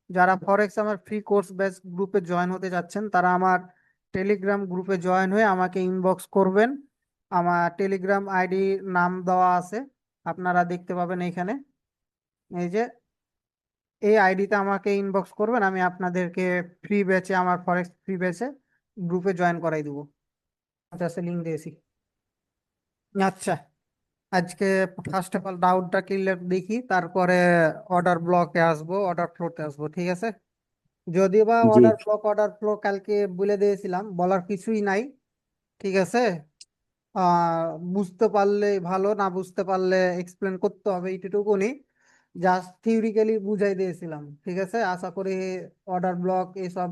যারা ফরেক্স আমার free course batch গ্রুপে জয়েন হতে যাচ্ছেন তারা আমার টেলিগ্রাম গ্রুপে জয়েন হয়ে আমাকে ইনবক্স করবেন। আমার টেলিগ্রাম আইডি নাম দেওয়া আছে, আপনারা দেখতে পাবেন এইখানে। এই যে এই আইডিতে আমাকে ইনবক্স করবেন, আমি আপনাদেরকে ফ্রি ব্যাচে, আমার ফরেক্স ফ্রি ব্যাচে গ্রুপে জয়েন করাই দেবো। আচ্ছা, লিঙ্ক দিয়েছি। আচ্ছা, আজকে ফার্স্ট অফ অল ডাউটটা ক্লিয়ার দেখি, তারপরে অর্ডার ব্লকে আসবো, অর্ডার ফ্লোতে আসবো, ঠিক আছে? যদিও বা জি অর্ডার ফ্লো কালকে বলে দিয়েছিলাম, বলার কিছুই নাই, ঠিক আছে? বুঝতে পারলে ভালো, না বুঝতে পারলে এক্সপ্লেন করতে হবে, এইটুকুনি জাস্ট থিওরিক্যালি বুঝাই দিয়েছিলাম, ঠিক আছে? আশা করি অর্ডার ব্লক এসব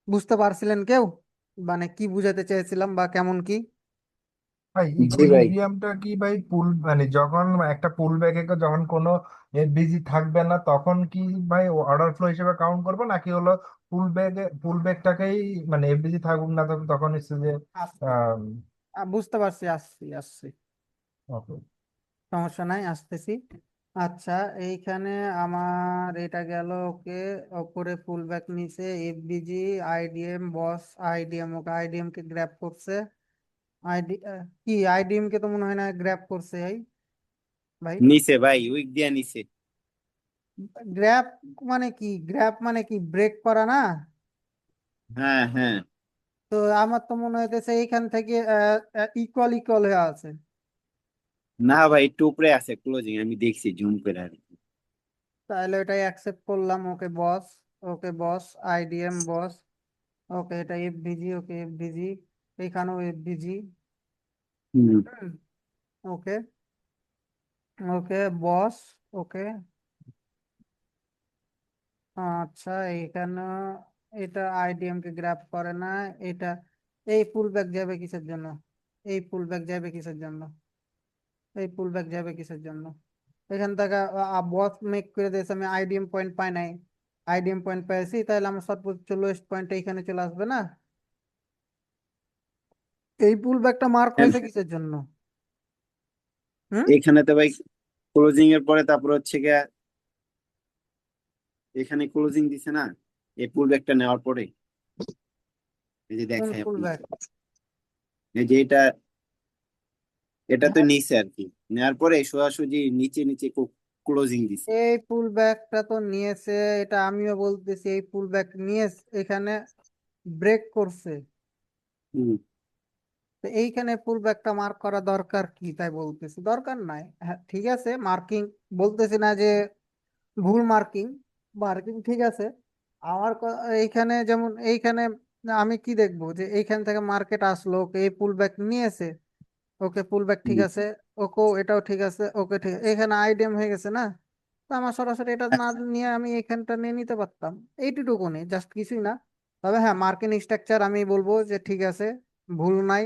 বুঝতে পারছিলেন কেউ, মানে কি বুঝাতে চেয়েছিলাম বা কেমন কি? ভাই জি ভাই। ইকুইলিব্রিয়ামটা কি ভাই, পুল মানে যখন একটা পুল ব্যাকে যখন কোনো বিজি থাকবে না তখন কি ভাই অর্ডার ফ্লো হিসেবে কাউন্ট করবো, নাকি হলো পুল ব্যাকটাকেই মানে বিজি থাকুক না থাকুক তখন হচ্ছে যে আসছি, বুঝতে পারছি, আসছি আসছি, ওকে। সমস্যা নাই, আসতেছি। আচ্ছা, এইখানে আমার এটা গেল, ওকে। ওপরে ফুল ব্যাক নিচে এফবিজি, আইডিএম বস, আইডিএম, ওকে আইডিএম কে গ্র্যাব করছে। আইডি কি আইডিএম কে তো মনে হয় না গ্র্যাব করছে এই ভাই। নিচে ভাই, উইক দিয়া নিচে। গ্র্যাব মানে কি? গ্র্যাব মানে কি ব্রেক করা না? হ্যাঁ হ্যাঁ। তো আমার তো মনে হইতেছে এইখান থেকে ইকুয়াল ইকুয়াল হয়ে আছে। না ভাই, একটু উপরে আছে ক্লোজিং, আমি দেখছি জুম করে আর কি। তাহলে এটাই অ্যাকসেপ্ট করলাম, ওকে বস, ওকে বস, আইডিএম বস, ওকে এটা এফবিজি, ওকে এফবিজি, এখানেও এফবিজি, হুম। ওকে, ওকে বস, ওকে। আচ্ছা, এইখানে এটা আইডিএম কে গ্র্যাব করে না। এটা এই পুল ব্যাক যাবে কিসের জন্য? এই পুল ব্যাক যাবে কিসের জন্য? এই পুল ব্যাক যাবে কিসের জন্য? এখান থেকে বস মেক করে দিয়েছে, আমি আইডিএম পয়েন্ট পাই নাই, আইডিএম পয়েন্ট পেয়েছি, তাহলে আমার সর্বোচ্চ লোয়েস্ট পয়েন্ট এইখানে চলে আসবে না? এই পুল ব্যাকটা মার্ক এন- হয়েছে কিসের জন্য? হুম? এখানে তো ভাই ক্লোজিং এর পরে তারপর হচ্ছে গিয়া এখানে ক্লোজিং দিছে না, এই পুল ব্যাকটা নেওয়ার পরে। এই যে কোন দেখাই পুল আপনাকে, ব্যাক? এই যে এটা, এটা তো নিচে আর কি, নেওয়ার পরে সোজাসুজি নিচে নিচে ক্লোজিং দিছে। এই পুল ব্যাকটা তো নিয়েছে, এটা আমিও বলতেছি, এই পুল ব্যাক নিয়ে এখানে ব্রেক করছে। হুম। তো এইখানে পুল ব্যাকটা মার্ক করা দরকার কি, তাই বলতেছি দরকার নাই। হ্যাঁ ঠিক আছে, মার্কিং বলতেছি না যে ভুল মার্কিং, মার্কিং ঠিক আছে। এইখানে যেমন এইখানে আমি কি দেখবো যে এইখান থেকে মার্কেট আসলো, ওকে এই পুল ব্যাক নিয়েছে, ওকে পুল ব্যাক ঠিক হুম। আছে, ওকে এটাও ঠিক আছে, ওকে ঠিক আছে, এখানে আইডিএম হয়ে গেছে না? তো আমার সরাসরি এটা না নিয়ে আমি এখানটা নিয়ে নিতে পারতাম, এইটুকুনি জাস্ট, কিছুই না। তবে হ্যাঁ, মার্কিন স্ট্রাকচার আমি বলবো যে ঠিক আছে, ভুল নাই।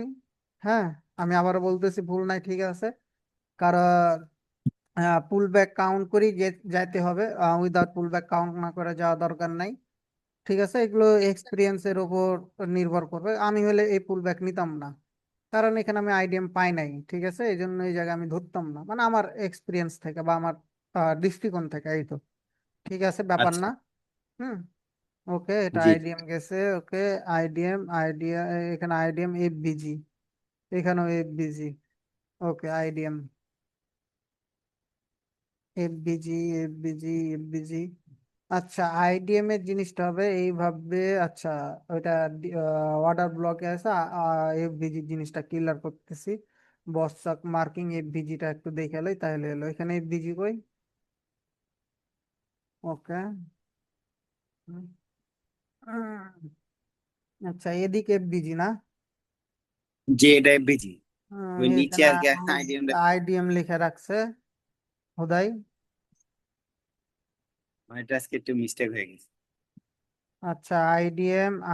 হ্যাঁ, আমি আবার বলতেছি ভুল নাই, ঠিক আছে। কারণ পুল ব্যাক কাউন্ট করি যে যাইতে হবে, উইদাউট পুল ব্যাক কাউন্ট না করে যাওয়া দরকার নাই, ঠিক আছে? এগুলো এক্সপিরিয়েন্সের উপর নির্ভর করবে, আমি হলে এই পুল ব্যাক নিতাম না, কারণ এখানে আমি আইডিএম পাই নাই, ঠিক আছে? এই জন্য এই জায়গায় আমি ধরতাম না, মানে আমার এক্সপিরিয়েন্স থেকে বা আমার দৃষ্টিকোণ থেকে, এই তো, ঠিক আছে, ব্যাপার আচ্ছা। না। হুম, ওকে, এটা জি। আইডিএম গেছে, ওকে। আইডিএম এখানে আইডিএম এফবিজি, এখানেও এফবিজি, ওকে আইডিএম এফবিজি, এফবিজি। আচ্ছা, আইডিএম এর জিনিসটা হবে এইভাবে, আচ্ছা, ওইটা অর্ডার ব্লকে আছে, এফবিজি জিনিসটা ক্লিয়ার করতেছি। বর্ষক মার্কিং এফবিজিটা একটু দেখে এলাই, তাহলে এলো এখানে এফবিজি কই? ওকে। আচ্ছা, এদিকে এফবিজি না? যে এটা বিজি, ওই নিচে এখানে আর কি আইডিএম। আইডিএম লিখে রাখছে হোদাই। এটা আজকে একটু মিস্টেক হয়ে গেছে। আচ্ছা,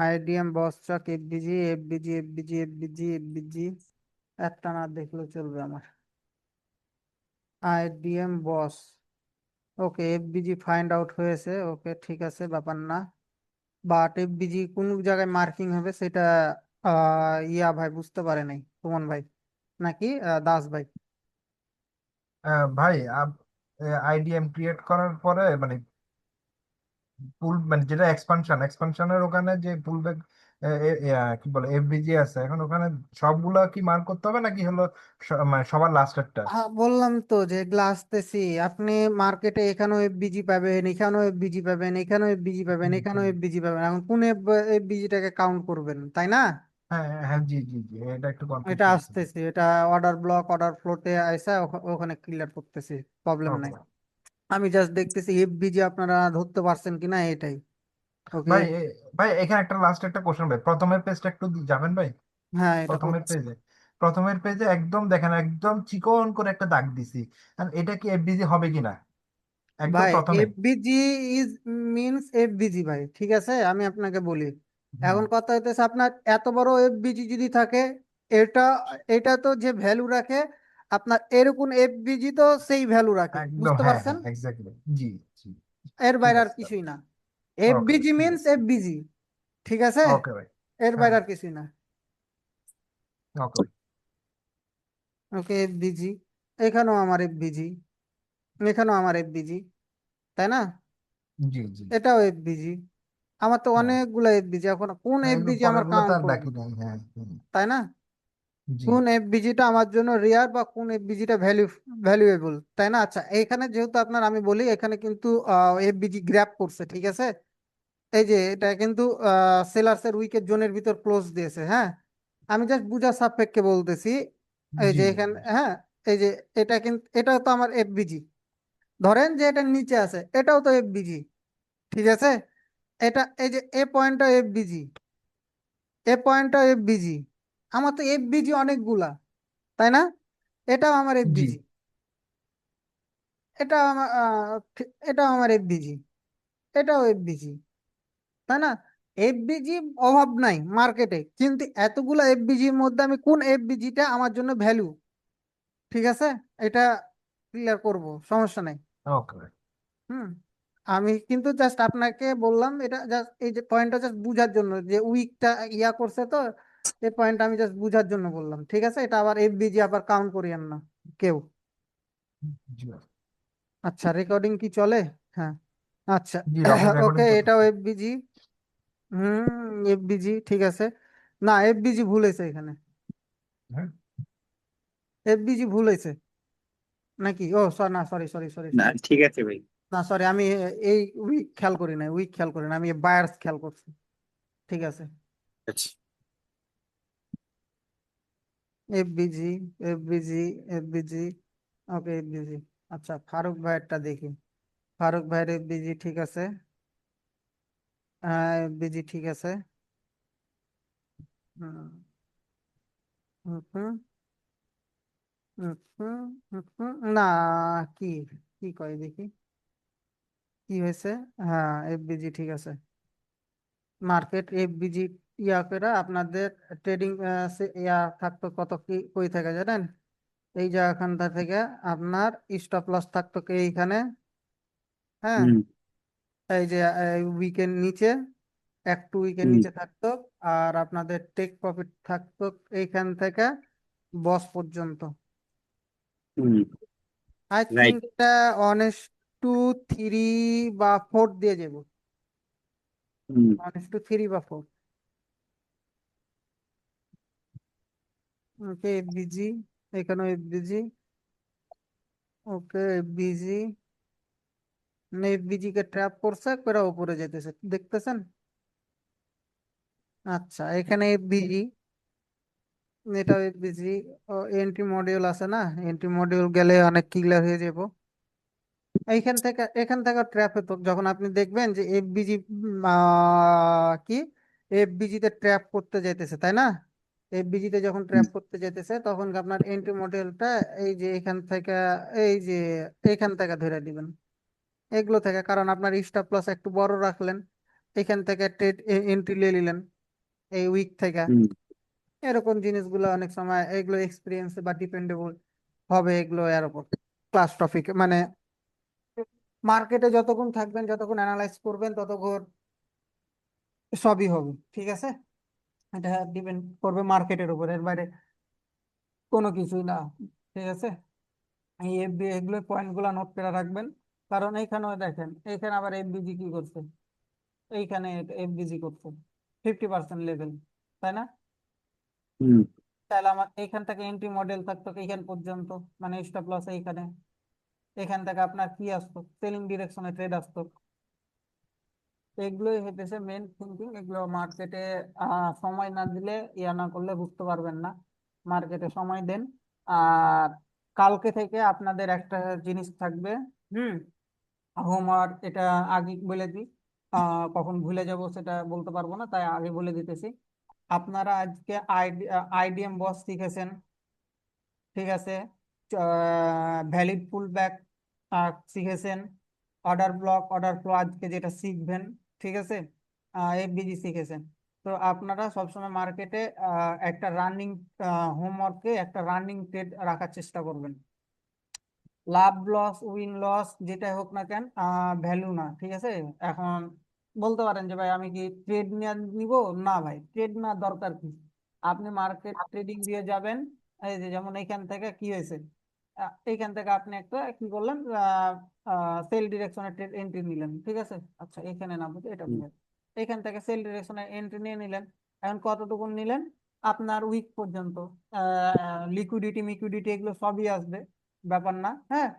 আইডিএম বর্ষক এফবিজি, এফবিজি, একটা না দেখলেও চলবে আমার। আইডিএম বস, ওকে এফবিজি ফাইন্ড আউট হয়েছে, ওকে ঠিক আছে, ব্যাপার না। বাট এফবিজি কোন জায়গায় মার্কিং হবে সেটা ইয়া ভাই বুঝতে পারে নাই, সুমন ভাই নাকি দাস ভাই? ভাই আইডিএম ক্রিয়েট করার পরে মানে পুল মানে যেটা এক্সপানশনের ওখানে যে পুল ব্যাক কি বলে এফবিজি আছে এখন ওখানে সবগুলা কি মার্ক করতে হবে নাকি হলো মানে সবার লাস্টেরটা? হ্যাঁ, বললাম তো যে এগুলা আসতেছি। আপনি মার্কেটে এখানেও এফবিজি পাবেন, এখানেও এফবিজি পাবেন, এখানেও এফবিজি পাবেন, এখানেও এফবিজি পাবেন। এখন কোন এফবিজিটাকে কাউন্ট করবেন, তাই না? হ্যাঁ হ্যাঁ হ্যাঁ, জি জি জি, এটা একটু এটা কনফিউশন ছিল। আসতেছি, এটা অর্ডার ব্লক অর্ডার ফ্লোতে আইসা ওখানে ক্লিয়ার করতেছি, প্রবলেম নাই। ওকে আমি জাস্ট দেখতেছি এফবিজি আপনারা ধরতে পারছেন কিনা এটাই। ওকে। ভাই, ভাই এখানে একটা লাস্ট একটা কোশ্চেন ভাই, প্রথমের পেজটা একটু যাবেন ভাই। হ্যাঁ, এটা প্রথমের করছি। পেজে, প্রথমের পেজে একদম দেখেন একদম চিকন করে একটা দাগ দিছি, আর এটা কি এফবিজি হবে কিনা একদম ভাই প্রথমে? এফবিজি ইজ মিনস এফবিজি ভাই, ঠিক আছে? আমি আপনাকে বলি, হুম, এখন কথা হইতেছে আপনার এত বড় এফবিজি যদি থাকে, এটা এটা তো যে ভ্যালু রাখে, আপনার এরকম এফবিজি তো সেই ভ্যালু রাখে, একদম বুঝতে হ্যাঁ পারছেন? হ্যাঁ এক্স্যাক্টলি। জি জি, এর ঠিক বাইরে আর আছে স্যার। কিছুই না। ওকে ভাই এফবিজি ঠিক মিনস আছে। এফবিজি, ঠিক আছে? ওকে ভাই। এর হ্যাঁ বাইরে হ্যাঁ, আর কিছুই না। ওকে ভাই। ওকে, এফবিজি, এখানেও আমার এফবিজি, এখানেও আমার এফবিজি, তাই না? জি জি। এটাও এফবিজি। আমার তো হ্যাঁ অনেকগুলো এফবিজি, এখন কোন হ্যাঁ, এগুলো এফবিজি আমার পরের গুলো তো কাউন্ট আর করব, বাকি নাই, হ্যাঁ হুম, তাই না? জি কোন এফবিজিটা আমার জন্য রেয়ার বা কোন এফবিজিটা ভ্যালুয়েবল, তাই না? আচ্ছা, এখানে যেহেতু আপনার আমি বলি, এখানে কিন্তু এফবিজি গ্র্যাব করছে, ঠিক আছে? এই যে এটা কিন্তু সেলার্স এর উইকেট জোনের ভিতর ক্লোজ দিয়েছে, হ্যাঁ। আমি জাস্ট বুঝার সাপেক্ষে বলতেছি। এই জি যে জি এখানে, হ্যাঁ, এই যে এটা কিন্তু, এটাও তো আমার এফবিজি। ধরেন যে এটা নিচে আছে, এটাও তো এফবিজি, ঠিক আছে? এটা এই যে এ পয়েন্টটা এফবিজি, এ পয়েন্টটা এফবিজি। আমার তো এফবিজি অনেকগুলা, তাই না? এটাও আমার জি এফবিজি, এটাও আমার এটাও আমার এফবিজি, এটাও এফবিজি, তাই না? এফবিজি অভাব নাই মার্কেটে, কিন্তু এতগুলা এফবিজির মধ্যে আমি কোন এফবিজিটা আমার জন্য ভ্যালু, ঠিক আছে? এটা ক্লিয়ার করব, সমস্যা নাই। ওকে ভাই। হুম। আমি কিন্তু জাস্ট আপনাকে বললাম, এটা জাস্ট এই যে পয়েন্টটা জাস্ট বুঝার জন্য, যে উইকটা ইয়া করছে তো, এই পয়েন্টটা আমি জাস্ট বুঝার জন্য বললাম, ঠিক আছে? এটা আবার এফবিজি আবার কাউন্ট করিয়েন না কেউ। জি ভাই। আচ্ছা, রেকর্ডিং কি চলে? হ্যাঁ। আচ্ছা। জি আপনার ওকে, রেকর্ডিং এটাও চলতেছে। এফবিজি। এফবিজি, ঠিক আছে। না, এফবিজি ভুল হয়েছে এখানে, হ্যাঁ এফবিজি ভুল হয়েছে নাকি? ও না, সরি সরি সরি না সরি। ঠিক আছে ভাই। না, সরি, আমি এই উইক খেয়াল করি না, উইক খেয়াল করি না, আমি বায়ার্স খেয়াল করছি, ঠিক আছে। আচ্ছা এফবিজি, এফবিজি, এফবিজি, ওকে, এফবিজি। আচ্ছা, ফারুক ভাইয়েরটা দেখি। ফারুক ভাইয়ের এফবিজি ঠিক আছে। হ্যাঁ, এফবিজি ঠিক আছে। হুম, হুম, হুম, হুম, হুম, হুম, হুম, না, কি কি কয় দেখি, কি হয়েছে? হ্যাঁ, এফবিজি ঠিক আছে। মার্কেট এফবিজি ইয়া করে আপনাদের ট্রেডিং ইয়া থাকতো কত, কি কই থেকে জানেন? এই জায়গাখানটা থেকে আপনার স্টপ লস থাকতো কি এইখানে, হ্যাঁ। হুম এই যে উইকের নিচে, একটু উইকের হুম নিচে থাকতো। আর আপনাদের টেক প্রফিট থাকতো এইখান থেকে বস পর্যন্ত। হুম আই রাইট। থিঙ্ক এটা অনেস্ট টু থ্রি বা ফোর দিয়ে যাবো, হুম অনেস্ট টু থ্রি বা ফোর। ওকে, এফবিজি, এখানেও এফবিজি। ওকে, এফবিজি, এফবিজি কে ট্র্যাপ করছে করে উপরে যেতেছে, দেখতেছেন? আচ্ছা, এখানে এফবিজি, এটা এফবিজি। এন্ট্রি মডিউল আছে না, এন্ট্রি মডিউল গেলে অনেক ক্লিয়ার হয়ে যাব। এখান থেকে ট্র্যাপ হতো যখন আপনি দেখবেন যে এফবিজি কি এফবিজি তে ট্র্যাপ করতে যাইতেছে, তাই না? এফবিজি তে যখন হুম ট্র্যাপ করতে যাইতেছে, তখন আপনার এন্ট্রি মডিউলটা এই যে এখান থেকে, এই যে এখান থেকে ধরে দিবেন, এগুলো থেকে। কারণ আপনার স্টপ লস একটু বড় রাখলেন, এখান থেকে ট্রেড এন্ট্রি নিয়ে নিলেন এই উইক থেকে। হুম এরকম জিনিসগুলো অনেক সময় এগুলো এক্সপিরিয়েন্স বা ডিপেন্ডেবল হবে এগুলো এর উপর। ক্লাস টপিক মানে মার্কেটে যতক্ষণ থাকবেন, যতক্ষণ অ্যানালাইজ করবেন, ততক্ষণ সবই হবে, ঠিক আছে? এটা ডিপেন্ড করবে মার্কেটের উপর, এর বাইরে কোনো কিছুই না, ঠিক আছে? এই এগুলো পয়েন্ট গুলা নোট করে রাখবেন। কারণ এইখানেও দেখেন, এখানে আবার এফবিজি কি করছে, এইখানে এফবিজি করছে 50% লেভেল, তাই না? হুম তাহলে আমার এইখান থেকে এন্ট্রি মডেল থাকতো এইখান পর্যন্ত, মানে স্টপ লস এইখানে, এখান থেকে আপনার কি আসতো, সেলিং ডিরেকশনে ট্রেড আসতো। এগুলোই হইতেছে মেন থিঙ্কিং। এগুলো মার্কেটে সময় না দিলে, ইয়া না করলে বুঝতে পারবেন না। মার্কেটে সময় দেন। আর কালকে থেকে আপনাদের একটা জিনিস থাকবে, হুম, হোমওয়ার্ক। এটা আগে বলে দিই, কখন ভুলে যাব সেটা বলতে পারবো না, তাই আগে বলে দিতেছি। আপনারা আজকে আইডিএম বস শিখেছেন, ঠিক আছে? ভ্যালিড পুল ব্যাক শিখেছেন, অর্ডার ব্লক, অর্ডার ফ্লো আজকে যেটা শিখবেন, ঠিক আছে? এফবিজি শিখেছেন। তো আপনারা সবসময় মার্কেটে একটা রানিং হোমওয়ার্কে একটা রানিং ট্রেড রাখার চেষ্টা করবেন। লাভ লস উইন লস যেটাই হোক না কেন, ভ্যালু না, ঠিক আছে? এখন বলতে পারেন যে ভাই আমি কি ট্রেড নিয়ে নিব? না ভাই, ট্রেড না দরকার কি, আপনি মার্কেট ট্রেডিং দিয়ে যাবেন। এই যে যেমন এইখান থেকে কি হয়েছে, এইখান থেকে আপনি একটা কি করলেন, সেল ডিরেকশনে ট্রেড এন্ট্রি নিলেন, ঠিক আছে? আচ্ছা এখানে না বুঝে এটা হুম বুঝে, এখান থেকে সেল ডিরেকশনে এন্ট্রি নিয়ে নিলেন। এখন কতটুকু নিলেন? আপনার উইক পর্যন্ত। লিকুইডিটি মিকুইডিটি এগুলো সবই আসবে, ব্যাপার না, হ্যাঁ।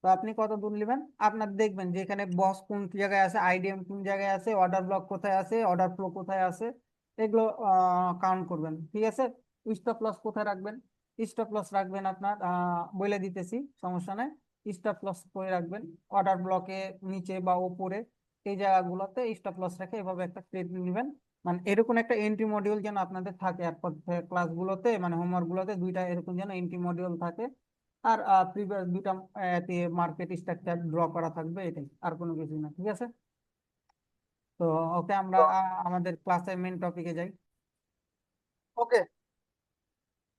তো আপনি কত দূর নেবেন, আপনার দেখবেন যে এখানে বস কোন জায়গায় আছে, আইডিএম কোন জায়গায় আছে, অর্ডার ব্লক কোথায় আছে, অর্ডার ফ্লো কোথায় আছে, এগুলো কাউন্ট করবেন, ঠিক আছে? স্টপ লস কোথায় রাখবেন? স্টপ লস রাখবেন আপনার, বলে দিতেছি, সমস্যা নাই। স্টপ লস করে রাখবেন অর্ডার ব্লকে নিচে বা উপরে, এই জায়গাগুলোতে স্টপ লস রেখে এভাবে একটা ট্রেড নেবেন। মানে এরকম একটা এন্ট্রি মডিউল যেন আপনাদের থাকে, আর ক্লাসগুলোতে মানে হোমওয়ার্ক গুলোতে দুইটা এরকম যেন এন্ট্রি মডিউল থাকে। আর প্রিভিয়াস দুইটা মার্কেট স্ট্রাকচার ড্র করা থাকবে, এটাই, আর কোনো কিছু না, ঠিক আছে? তো ওকে, আমরা আমাদের ক্লাসের মেন টপিকে যাই। ওকে,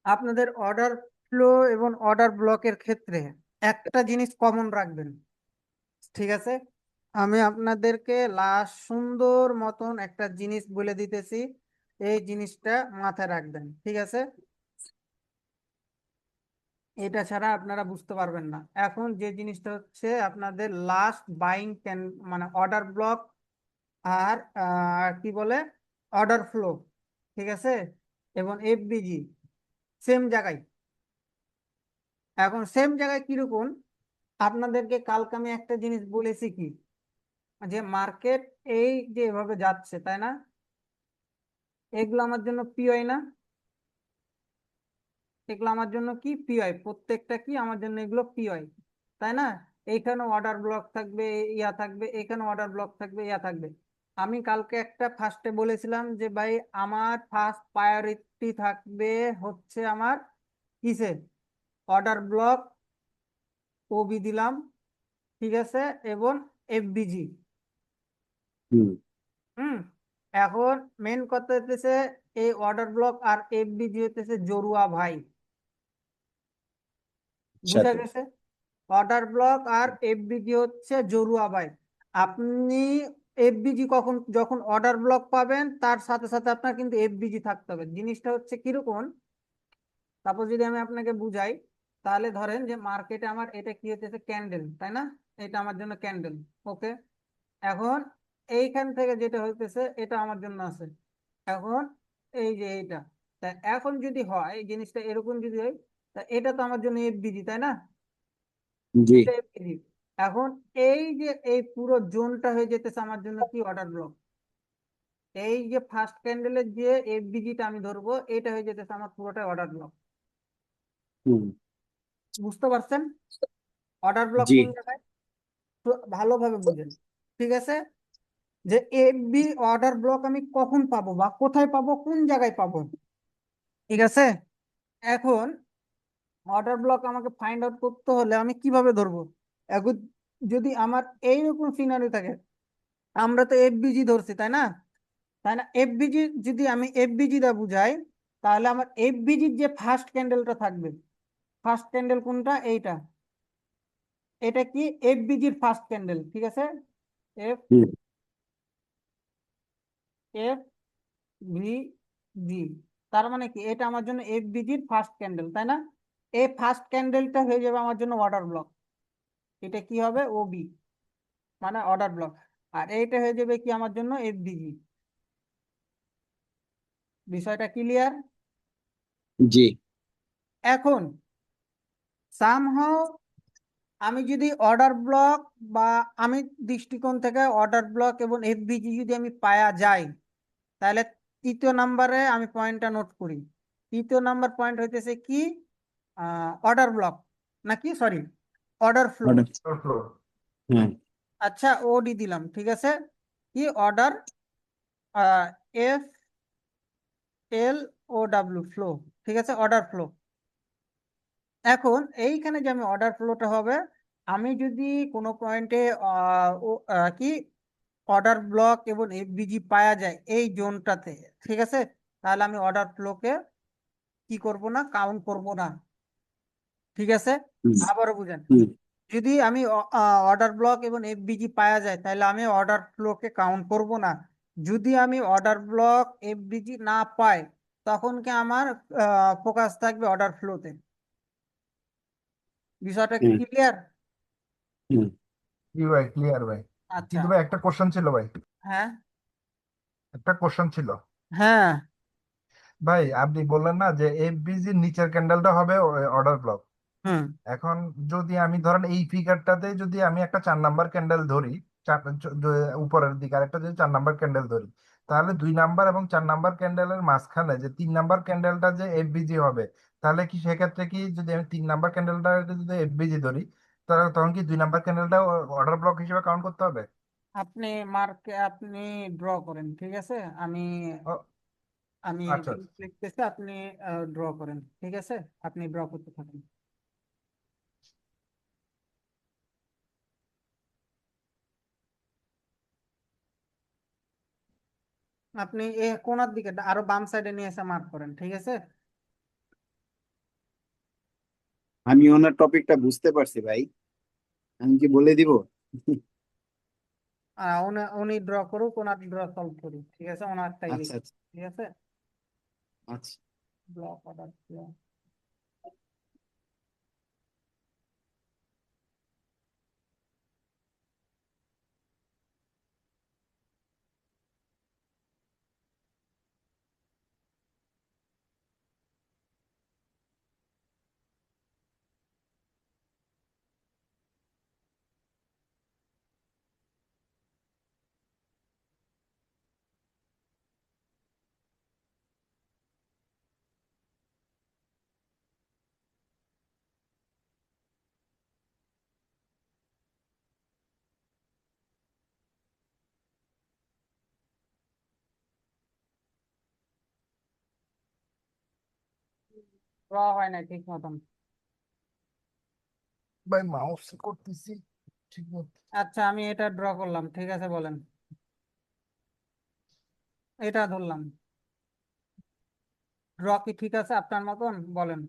আপনাদের অর্ডার ফ্লো এবং অর্ডার ব্লকের ক্ষেত্রে একটা জিনিস কমন রাখবেন, ঠিক আছে? আমি আপনাদেরকে লাস্ট সুন্দর মতন একটা জিনিস বলে দিতেছি, এই জিনিসটা মাথায় রাখবেন, ঠিক আছে? এটা ছাড়া আপনারা বুঝতে পারবেন না। এখন যে জিনিসটা হচ্ছে আপনাদের লাস্ট বাইং ক্যান, মানে অর্ডার ব্লক আর কি বলে অর্ডার ফ্লো, ঠিক আছে? এবং এফবিজি সেম জায়গায়। এখন সেম জায়গায় কিরকম, আপনাদেরকে কালকে আমি একটা জিনিস বলেছি কি, যে মার্কেট এই যে এভাবে যাচ্ছে, তাই না? এগুলো আমার জন্য পিওয়াই না? এগুলো আমার জন্য কি পিওয়াই, প্রত্যেকটা কি আমার জন্য এগুলো পিওয়াই, তাই না? এইখানে অর্ডার ব্লক থাকবে, ইয়া থাকবে, এখানে অর্ডার ব্লক থাকবে, ইয়া থাকবে। আমি কালকে একটা ফার্স্টে বলেছিলাম যে ভাই আমার ফার্স্ট প্রায়োরিটি থাকবে হচ্ছে আমার কিসে, অর্ডার ব্লক, ওবি দিলাম, ঠিক আছে, এবং এফবিজি। হুম হুম। এখন মেন কথা হতেছে এই অর্ডার ব্লক আর এফবিজি হতেছে জড়ুয়া ভাই, বুঝা সাথে গেছে? অর্ডার ব্লক আর এফবিজি হচ্ছে জড়ুয়া ভাই। আপনি এফবিজি কখন, যখন অর্ডার ব্লক পাবেন তার সাথে সাথে আপনার কিন্তু এফবিজি থাকতে হবে। জিনিসটা হচ্ছে কিরকম, তারপর যদি আমি আপনাকে বুঝাই, তাহলে ধরেন যে মার্কেটে আমার এটা কি হতেছে, ক্যান্ডেল, তাই না? এটা আমার জন্য ক্যান্ডেল, ওকে। এখন এইখান থেকে যেটা হইতেছে এটা আমার জন্য আছে। এখন এই যে এইটা, তা এখন যদি হয় এই জিনিসটা এরকম যদি হয়, তা এটা তো আমার জন্য এফবিজি, তাই না? জি এটা এফবিজি। এখন এই যে এই পুরো জোনটা হয়ে যেতেছে আমার জন্য কি, অর্ডার ব্লক। এই যে ফার্স্ট ক্যান্ডেলের যে এফবিজিটা আমি ধরবো, এটা হয়ে যেতেছে আমার পুরোটাই অর্ডার ব্লক। হুম বুঝতে পারছেন অর্ডার ব্লক জি কোন জায়গায়? তো ভালোভাবে বুঝেন, ঠিক আছে? যে এফবি অর্ডার ব্লক আমি কখন পাবো বা কোথায় পাবো, কোন জায়গায় পাবো, ঠিক আছে? এখন অর্ডার ব্লক আমাকে ফাইন্ড আউট করতে হলে আমি কিভাবে ধরবো? এখন যদি আমার এইরকম সিনারি থাকে, আমরা তো এফবিজি ধরছি, তাই না? তাই না? এফবিজি যদি আমি এফবিজি দা বুঝাই, তাহলে আমার এফবিজির যে ফার্স্ট ক্যান্ডেলটা থাকবে, ফার্স্ট ক্যান্ডেল কোনটা, এইটা, এটা কি এফবিজির ফার্স্ট ক্যান্ডেল, ঠিক আছে? এফ হুম এফ ভি জি, তার মানে কি এটা আমার জন্য এফবিজির ফার্স্ট ক্যান্ডেল, তাই না? এই ফার্স্ট ক্যান্ডেলটা হয়ে যাবে আমার জন্য অর্ডার ব্লক। এটা কি হবে, ওবি, মানে অর্ডার ব্লক। আর এইটা হয়ে যাবে কি আমার জন্য এফবিজি। বিষয়টা ক্লিয়ার? জি। এখন সামহাও আমি যদি অর্ডার ব্লক বা আমি দৃষ্টিকোণ থেকে অর্ডার ব্লক এবং এফবিজি যদি আমি পাওয়া যায়, তাহলে তৃতীয় নাম্বারে আমি পয়েন্টটা নোট করি। তৃতীয় নাম্বার পয়েন্ট হইতেছে কি, অর্ডার ব্লক নাকি সরি অর্ডার ফ্লো। ফ্লো। হ্যাঁ। আচ্ছা ওডি দিলাম, ঠিক আছে। কি order, F L O W flow, ঠিক আছে, অর্ডার ফ্লো। এখন এইখানে যে আমি অর্ডার ফ্লোটা হবে, আমি যদি কোনো পয়েন্টে কি অর্ডার ব্লক এবং এফবিজি পাওয়া যায় এই জোনটাতে, ঠিক আছে, তাহলে আমি অর্ডার ফ্লোকে কি করব না, কাউন্ট করব না, ঠিক আছে। হুম, আবারও বুঝেন, হুম, যদি আমি অর্ডার ব্লক এবং এফবিজি পাওয়া যায় তাহলে আমি অর্ডার ফ্লোকে কাউন্ট করব না। যদি আমি অর্ডার ব্লক এফবিজি না পাই, তখন কি আমার ফোকাস থাকবে অর্ডার ফ্লোতে। বিষয়টা কি হুম, ক্লিয়ার? হুম। জি ভাই, ক্লিয়ার ভাই। আচ্ছা। কিন্তু ভাই একটা কোশ্চেন ছিল ভাই, হ্যাঁ। একটা কোশ্চেন ছিল। হ্যাঁ। ভাই আপনি বললেন না যে এফবিজির নিচের ক্যান্ডেলটা হবে অর্ডার ব্লক। হুম। এখন যদি আমি ধরেন এই ফিগারটাতে যদি আমি একটা 4 নাম্বার ক্যান্ডেল ধরি, উপরের দিকে আরেকটা যদি 4 নাম্বার ক্যান্ডেল ধরি, তাহলে 2 নাম্বার এবং 4 নাম্বার ক্যান্ডেলের মাঝখানে যে 3 নাম্বার ক্যান্ডেলটা যে এফবিজি হবে, তাহলে কি সেক্ষেত্রে কি যদি আমি 3 নাম্বার ক্যান্ডেলটা যদি এফবিজি ধরি, তাহলে তখন কি 2 নাম্বার ক্যান্ডেলটা অর্ডার ব্লক হিসেবে কাউন্ট করতে হবে? আপনি আপনি ড্র করেন, ঠিক আছে। আমি ও, আমি আচ্ছা আচ্ছা। লিখতেছি, আপনি ড্র করেন, ঠিক আছে। আপনি ড্র করতে থাকেন। আপনি এ কোনার দিকে আরো বাম সাইডে নিয়ে এসে মার্ক করেন, ঠিক আছে। আমি ওনার টপিকটা বুঝতে পারছি ভাই, আমি কি বলে দিব? উনি উনি ড্র করুক, ওনার ড্র সলভ করি, ঠিক আছে, ওনারটাই আচ্ছা, লিখি, আচ্ছা, ঠিক আছে। আচ্ছা। Block order flow. ড্র হয় না ঠিক মতন। ভাই মাউস করতেছি ঠিক মতো। আচ্ছা আমি এটা ড্র করলাম, ঠিক আছে, বলেন। এটা ধরলাম, ড্র কি ঠিক আছে আপনার মতন, বলেন।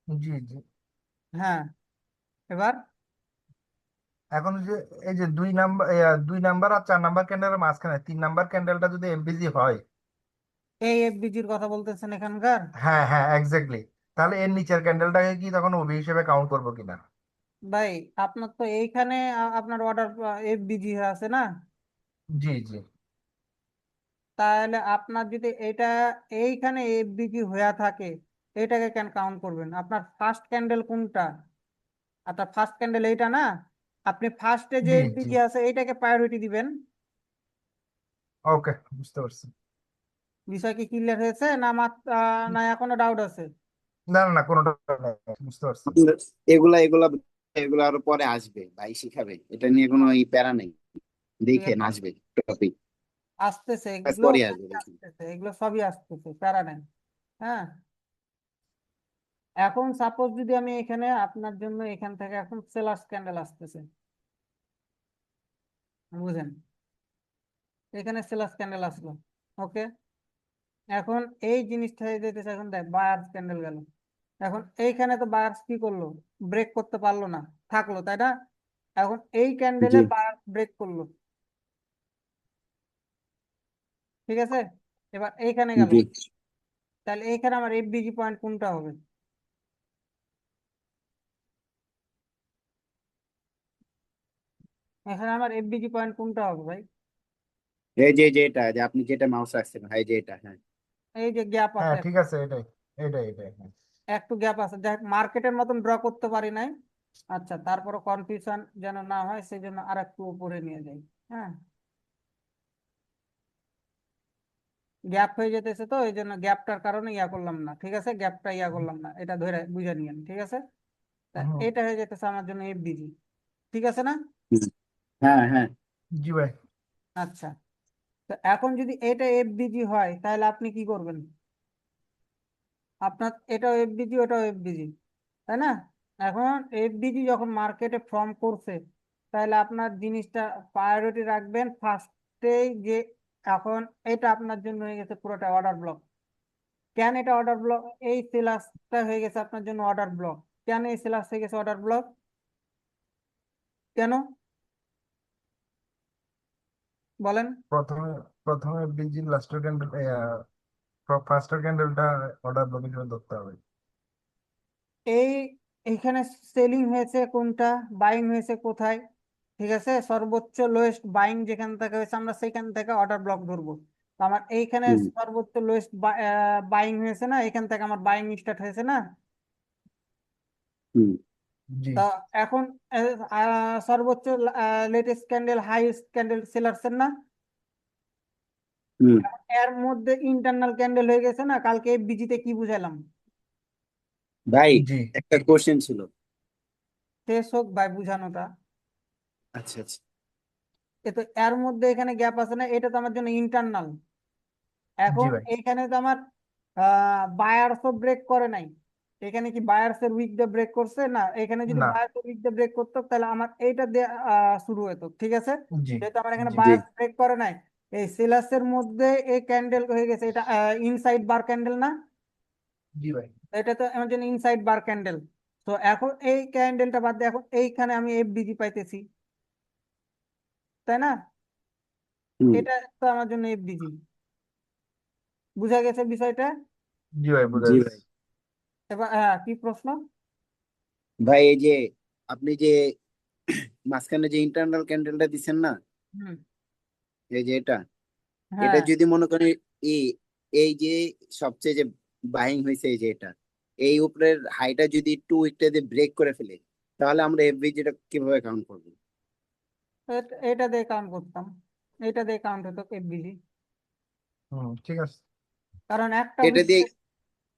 জি জি। হ্যাঁ। এবার এখন যে এই যে 2 নাম্বার, 2 নাম্বার আর 4 নাম্বার ক্যান্ডেলের মাঝখানে 3 নাম্বার ক্যান্ডেলটা যদি এফবিজি হয়, এই এফবিজির কথা বলতেছেন এখানকার? হ্যাঁ হ্যাঁ এক্স্যাক্টলি, তাহলে এর নিচের ক্যান্ডেলটাকে কি তখন ওবি হিসেবে কাউন্ট করবো কিনা? ভাই আপনার তো এইখানে আপনার অর্ডার এফবিজি আছে না? জি জি। তাহলে আপনার যদি এটা এইখানে এফবিজি হয়ে থাকে, এটাকে কেন কাউন্ট করবেন? আপনার ফার্স্ট ক্যান্ডেল কোনটা? আপনার ফার্স্ট ক্যান্ডেল এইটা না? আপনি ফার্স্টে যে জি জি। এফবিজি আছে এইটাকে প্রায়োরিটি দিবেন। ওকে, বুঝতে পারছি। বিষয় কি ক্লিয়ার হয়েছে না না এখনো ডাউট আছে? না না না, কোনোটা নাই, বুঝতে পারছি। এগুলা এগুলা এগুলা আরো পরে আসবে, ভাই শিখাবে, এটা নিয়ে কোনো প্যারা নেই। ঠিক দেখেন আছে, আসবে টপিক, আসতেছে এগুলো, পরে আসবে দেখেন। আসতেছে এগুলো সবই আসতেছে, প্যারা নেই। হ্যাঁ। এখন সাপোজ যদি আমি এখানে আপনার জন্য এখান থেকে এখন সেলার্স ক্যান্ডেল আসতেছে, বুঝেন, এখানে সেলার্স ক্যান্ডেল আসলো, ওকে। এখন এই জিনিসটা যেতেছে, এখন দেখ বায়ার্স ক্যান্ডেল গেল। এখন এইখানে তো বায়ার্স কি করলো, ব্রেক করতে পারলো না, থাকলো, তাই না? এখন এই ক্যান্ডেলে জি, বায়ার্স ব্রেক করলো, ঠিক আছে। এবার এইখানে গেল, জি। তাহলে এইখানে আমার এফবিজি পয়েন্ট কোনটা হবে? এখানে আমার এফবিজি পয়েন্ট কোনটা হবে ভাই? এই যে যেটা যে আপনি যেটা মাউস রাখছেন ভাই, যে এটা, হ্যাঁ। এই যে গ্যাপ হ্যাঁ আছে, ঠিক আছে, এটাই এটাই এটাই হ্যাঁ। একটু গ্যাপ আছে, যাই মার্কেটের মতন ড্র করতে পারি নাই। আচ্ছা, তারপরে কনফিউশন যেন না হয় সেই জন্য আর একটু উপরে নিয়ে যাই। হ্যাঁ, গ্যাপ হয়ে যেতেছে তো এই জন্য গ্যাপটার কারণে ইয়া করলাম না, ঠিক আছে, গ্যাপটা ইয়া করলাম না, এটা ধরে বুঝে নিয়েন, ঠিক আছে। তা হুম, এটা হয়ে যেতেছে আমার জন্য এফবিজি, ঠিক আছে না? হুম। হ্যাঁ, হ্যাঁ। জি ভাই। আচ্ছা, তো এখন যদি এটা এফবিজি হয় তাহলে আপনি কি করবেন? আপনার এটাও এফবিজি ওটাও এফবিজি, তাই না? এখন এফবিজি যখন মার্কেটে ফর্ম করছে তাহলে আপনার জিনিসটা প্রায়োরিটি রাখবেন ফার্স্টেই, যে এখন এটা আপনার জন্য হয়ে গেছে পুরোটা অর্ডার ব্লক। কেন এটা অর্ডার ব্লক? এই সেলাসটা হয়ে গেছে আপনার জন্য অর্ডার ব্লক। কেন এই সেলাস হয়ে গেছে অর্ডার ব্লক? কেন বলেন? প্রথমে প্রথমে বিজি লাস্টের ক্যান্ডেল, ফার্স্টের ক্যান্ডেলটা অর্ডার ব্লক হিসেবে ধরতে হবে। এই এইখানে সেলিং হয়েছে কোনটা, বাইং হয়েছে কোথায়? ঠিক আছে, সর্বোচ্চ লোয়েস্ট বাইং যেখান থেকে হয়েছে আমরা সেইখান থেকে অর্ডার ব্লক ধরবো। তো আমার এইখানে হুম, সর্বোচ্চ লোয়েস্ট বাইং হয়েছে না, এখান থেকে আমার বাইং স্টার্ট হয়েছে না? হুম, জি তা এখন সর্বোচ্চ লেটেস্ট ক্যান্ডেল হাইয়েস্ট ক্যান্ডেল সেলার্সের না? হুম। এর মধ্যে ইন্টারনাল ক্যান্ডেল হয়ে গেছে না, কালকে বিজিতে কি বুঝালাম? ভাই, জি একটা কোশ্চেন ছিল। শেষ হোক ভাই বুঝানোটা। আচ্ছা, আচ্ছা। এ তো এর মধ্যে এখানে গ্যাপ আছে না, এটা তো আমার জন্য ইন্টারনাল। জি এখন ভাই। এখানে তো আমার বায়ার্সও ব্রেক করে নাই। এখানে কি বায়ার্স এর উইক দিয়ে ব্রেক করছে? না, এখানে যদি না। বায়ার্স এর উইক দিয়ে ব্রেক করতো তাহলে আমার এইটা দিয়ে শুরু হতো, ঠিক আছে। জি যেহেতু আমার এখানে জি জি। বায়ার্স ব্রেক করে নাই, এই সেলার্সের মধ্যে এই ক্যান্ডেল হয়ে গেছে এটা ইনসাইড বার ক্যান্ডেল না? জি ভাই। এটা তো আমার জন্য ইনসাইড বার ক্যান্ডেল। তো এখন এই ক্যান্ডেলটা বাদ দিয়ে এখন এইখানে আমি এফবিজি পাইতেছি, তাই না? হুম। এটা তো আমার জন্য এফবিজি। বুঝা গেছে বিষয়টা? জি ভাই, বুঝা জি গেছে। ভাই। এবার হ্যাঁ, কি প্রশ্ন? ভাই, এই যে আপনি যে মাঝখানে যে ইন্টারনাল ক্যান্ডেলটা দিচ্ছেন না, হুম। এই যে এটা, এটা হ্যাঁ, যদি মনে করেন এই এই যে সবচেয়ে যে বাইং হয়েছে, এই যে এটা, এই উপরের হাইটা যদি একটু উইকটা দিয়ে ব্রেক করে ফেলে, তাহলে আমরা এফভিজিটা কিভাবে কাউন্ট করবো? এটা দিয়ে কাউন্ট করতাম, এটা দিয়ে কাউন্ট হতো এফবিজি। হুম, ঠিক আছে। কারণ এটা দিয়ে।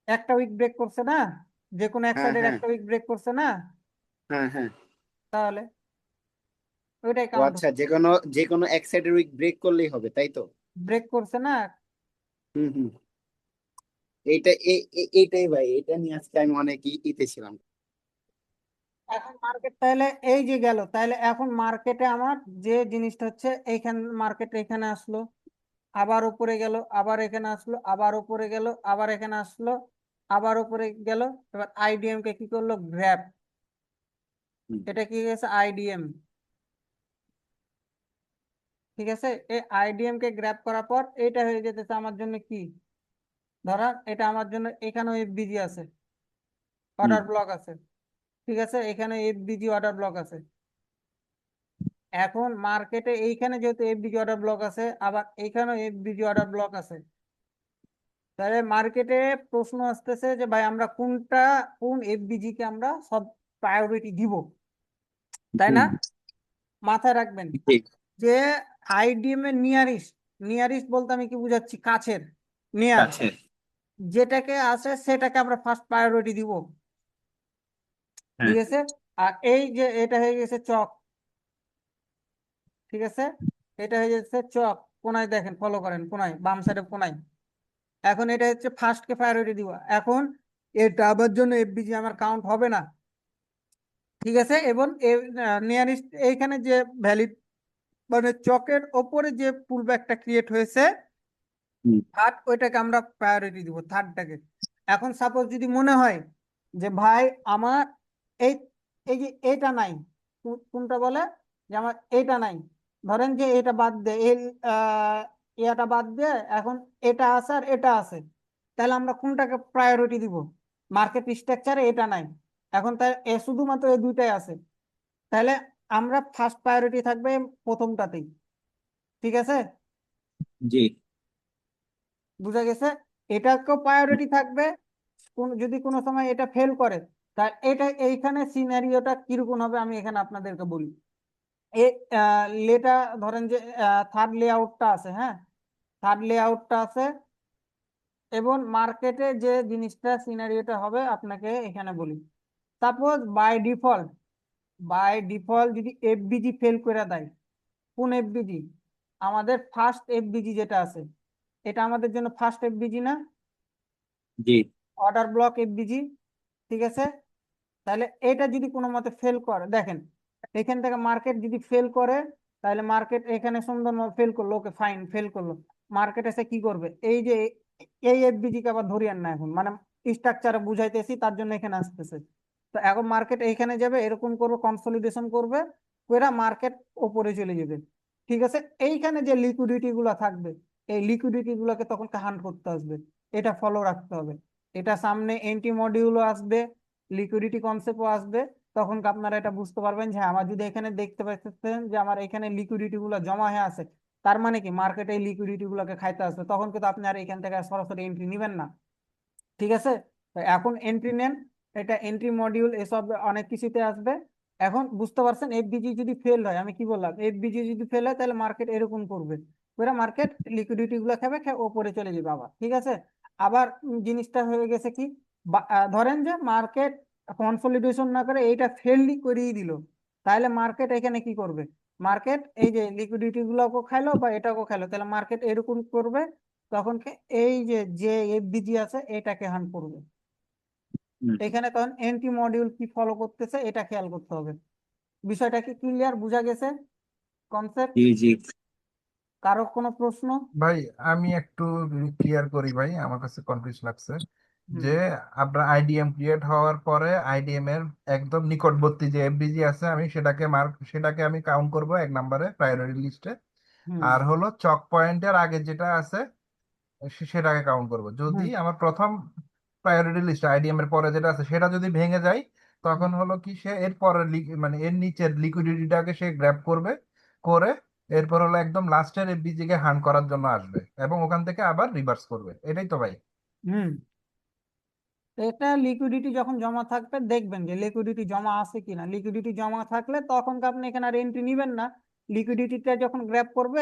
একটা উইক ব্রেক করছে না, যে কোনো এক হ্যাঁ, সাইডের হ্যাঁ, একটা উইক ব্রেক করছে না, হ্যাঁ, হ্যাঁ। তাহলে ওইটাই ও কাউন্ট আচ্ছা, হতো। যে কোনো এক সাইডের উইক ব্রেক করলেই হবে, তাই তো? ব্রেক করছে না, হুম, হুম। এইটাই ভাই, এটা নিয়ে আজকে আমি অনেক ইতে ছিলাম। এখন মার্কেট তাহলে এই যে গেল, তাহলে এখন মার্কেটে আমার যে জিনিসটা হচ্ছে এইখান মার্কেটে এখানে আসলো, আবার উপরে গেল, আবার এখানে আসলো, আবার উপরে গেল, আবার এখানে আসলো, আবার উপরে গেল। এবার আইডিএম কে কি করলো? গ্র্যাব। হুম, এটা কি গেছে আইডিএম, ঠিক আছে। এই আইডিএম কে গ্র্যাব করার পর এটা হয়ে যেতেছে আমার জন্য কি, ধরা এটা আমার জন্য এখানেও এফবিজি আছে, হুম, অর্ডার ব্লক আছে, ঠিক আছে, এখানে এফবিজি অর্ডার ব্লক আছে। এখন মার্কেটে এইখানে যেহেতু এফবিজি অর্ডার ব্লক আছে, আবার এইখানেও এফবিজি অর্ডার ব্লক আছে, তাহলে মার্কেটে প্রশ্ন আসতেছে যে ভাই আমরা কোন এফবিজি কে আমরা সব প্রায়োরিটি দিব, তাই না? হুম। মাথায় রাখবেন ঠিক যে আইডিএম এর নিয়ারিস্ট, নিয়ারিস্ট বলতে আমি কি বুঝাচ্ছি, কাছের, নিয়ার, আছে। যেটাকে আছে সেটাকে আমরা ফার্স্ট প্রায়োরিটি দিব, হ্যাঁ। ঠিক আছে। আর এই যে এটা হয়ে গেছে চক, ঠিক আছে, এটা হয়ে যাচ্ছে চক, কোনায় দেখেন, ফলো করেন, কোনায় বাম সাইডে কোনায়। এখন এটা হচ্ছে ফার্স্ট কে প্রায়োরিটি দিব। এখন এটা আবার জন্য এফবিজি আমার কাউন্ট হবে না, ঠিক আছে। এবং নিয়ারেস্ট এইখানে যে ভ্যালিড মানে চকের ওপরে যে পুলব্যাকটা ক্রিয়েট হয়েছে হুম, থার্ড, ওইটাকে আমরা প্রায়োরিটি দিব, থার্ডটাকে। এখন সাপোজ যদি মনে হয় যে ভাই আমার এই এই যে এটা নাই, কোনটা বলে যে আমার এটা নাই, ধরেন যে এটা বাদ দে, এই এটা বাদ দে, এখন এটা আছে আর এটা আছে, তাহলে আমরা কোনটাকে প্রায়োরিটি দিব? মার্কেট স্ট্রাকচারে এটা নাই, এখন তাই শুধুমাত্র এই দুইটাই আছে, তাহলে আমরা ফার্স্ট প্রায়োরিটি থাকবে প্রথমটাতেই, ঠিক আছে? জি বুঝা গেছে? এটাকেও প্রায়োরিটি থাকবে। যদি কোনো সময় এটা ফেল করে, তা এটা এইখানে সিনারিওটা কিরকম হবে আমি এখানে আপনাদেরকে বলি। এ লেটা ধরেন যে থার্ড লেআউটটা আছে, হ্যাঁ, থার্ড লেআউটটা আছে, এবং মার্কেটে যে জিনিসটা সিনারিওটা হবে আপনাকে এখানে বলি। সাপোজ বাই ডিফল্ট যদি এফবিজি ফেল করে দেয়, কোন এফবিজি? আমাদের ফার্স্ট এফবিজি যেটা আছে, এটা আমাদের জন্য ফার্স্ট এফবিজি না, জি অর্ডার ব্লক এফবিজি, ঠিক আছে? তাহলে এটা যদি কোনো মতে ফেল করে, দেখেন এখান থেকে মার্কেট যদি ফেল করে, তাহলে মার্কেট এখানে সুন্দর ফেল করলো, ওকে ফাইন, ফেল করলো। মার্কেট এসে কি করবে? এই যে এই এফবিজি কে আবার ধরিয়েন না এখন, মানে স্ট্রাকচারে বুঝাইতেছি তার জন্য এখানে আসতেছে। তো এখন মার্কেট এইখানে যাবে, এরকম করবে, কনসলিডেশন করবে, করে মার্কেট ওপরে চলে যাবে, ঠিক আছে? এইখানে যে লিকুইডিটি গুলো থাকবে, এই লিকুইডিটি গুলোকে তখন হান্ট করতে আসবে, এটা ফলো রাখতে হবে। এটা সামনে এন্টি মডিউলও আসবে, লিকুইডিটি কনসেপ্টও আসবে। তখন আপনারা এটা বুঝতে পারবেন যে হ্যাঁ, আমার যদি এখানে দেখতে পাচ্ছেন যে আমার এখানে লিকুইডিটি গুলো জমা হয়ে আছে, তার মানে কি মার্কেটে এই লিকুইডিটি গুলোকে খাইতে আসবে, তখন কিন্তু আপনি আর এখান থেকে সরাসরি এন্ট্রি নেবেন না, ঠিক আছে? তো এখন এন্ট্রি নেন, এটা এন্ট্রি মডিউল এসব অনেক কিছুতে আসবে। এখন বুঝতে পারছেন এফবিজি যদি ফেল হয়, আমি কি বললাম, এফবিজি যদি ফেল হয় তাহলে মার্কেট এরকম করবে, পুরো মার্কেট লিকুইডিটি গুলো খাবে, খেয়ে ওপরে চলে যাবে আবার, ঠিক আছে? আবার জিনিসটা হয়ে গেছে কি, ধরেন যে মার্কেট কনসলিডেশন না করে এইটা ফেললি করিয়ে দিল, তাহলে মার্কেট এখানে কি করবে? মার্কেট এই যে লিকুইডিটি গুলোকে খাইলো বা এটাকেও খাইলো, তাহলে মার্কেট এরকম করবে, তখন এই যে যে এফবিজি আছে এটাকে হান করবে। হুম, এখানে তখন এন্টি মডিউল কি ফলো করতেছে এটা খেয়াল করতে হবে। বিষয়টা কি ক্লিয়ার, বোঝা গেছে কনসেপ্ট? জি জি কারো কোনো প্রশ্ন? ভাই আমি একটু ক্লিয়ার করি ভাই, আমার কাছে কনফিউজ লাগছে হুম, যে আপনার আইডিএম ক্রিয়েট হওয়ার পরে আইডিএম এর একদম নিকটবর্তী যে এফবিজি আছে আমি সেটাকে আমি কাউন্ট করব এক নম্বরে প্রায়োরিটি লিস্টে। হুম, আর হলো চক পয়েন্টের আগে যেটা আছে সেটাকে কাউন্ট করব। যদি হুম, আমার প্রথম প্রায়োরিটি লিস্ট আইডিএম এর পরে যেটা আছে সেটা যদি ভেঙে যায়, হুম, তখন হলো কি সে এর পরে মানে এর নিচের লিকুইডিটিটাকে সে গ্র্যাব করবে, করে এরপর হলো একদম লাস্টের এফবিজি কে হান্ট করার জন্য আসবে এবং ওখান থেকে আবার রিভার্স করবে। এটাই তো ভাই? হুম। এটা লিকুইডিটি যখন জমা থাকবে দেখবেন যে লিকুইডিটি জমা আছে কিনা, লিকুইডিটি জমা থাকলে তখন তো আপনি এখানে আর এন্ট্রি নিবেন না। লিকুইডিটিটা যখন গ্র্যাব করবে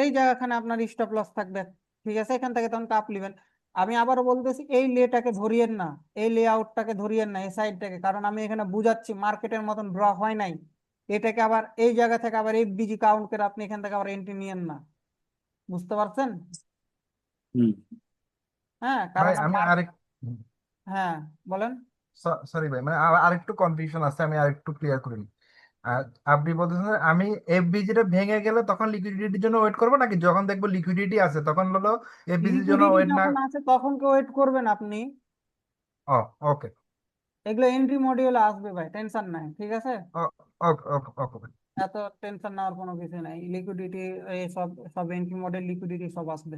এই জায়গাখানে আপনার স্টপ লস থাকবে, ঠিক আছে? এখান থেকে তখন কাপ নেবেন। আমি আবারও বলতেছি এই লেটাকে ধরিয়েন না, এই লেআউটটাকে ধরিয়েন না, এই সাইডটাকে, কারণ আমি এখানে বুঝাচ্ছি মার্কেটের মতন ড্র হয় নাই। এটাকে আবার এই জায়গা থেকে আবার এফবিজি কাউন্ট করে আপনি এখান থেকে আবার এন্ট্রি নিয়েন না, বুঝতে পারছেন? হুম হ্যাঁ, ভাই কারণ আমি আরেক হ্যাঁ, বলেন। সরি ভাই, মানে আরেকটু কনফিউশন আছে, আমি আরেকটু ক্লিয়ার করি। আর আপনি বলতেছেন যে আমি এফবিজি টা ভেঙে গেলে তখন লিকুইডিটির জন্য ওয়েট করবো, নাকি যখন দেখবো লিকুইডিটি আছে তখন হলো এফবিজির জন্য লিকুইডিটি ওয়েট না? যখন আছে তখন কে ওয়েট করবেন আপনি, ও ওকে। এগুলো এন্ট্রি মডিউলে আসবে ভাই, টেনশন নাই, ঠিক আছে? ওকে ওকে ওকে। এত টেনশন নেওয়ার কোনো কিছু নাই, লিকুইডিটি এই সব সব এন্ট্রি মডেল লিকুইডিটি সব আসবে।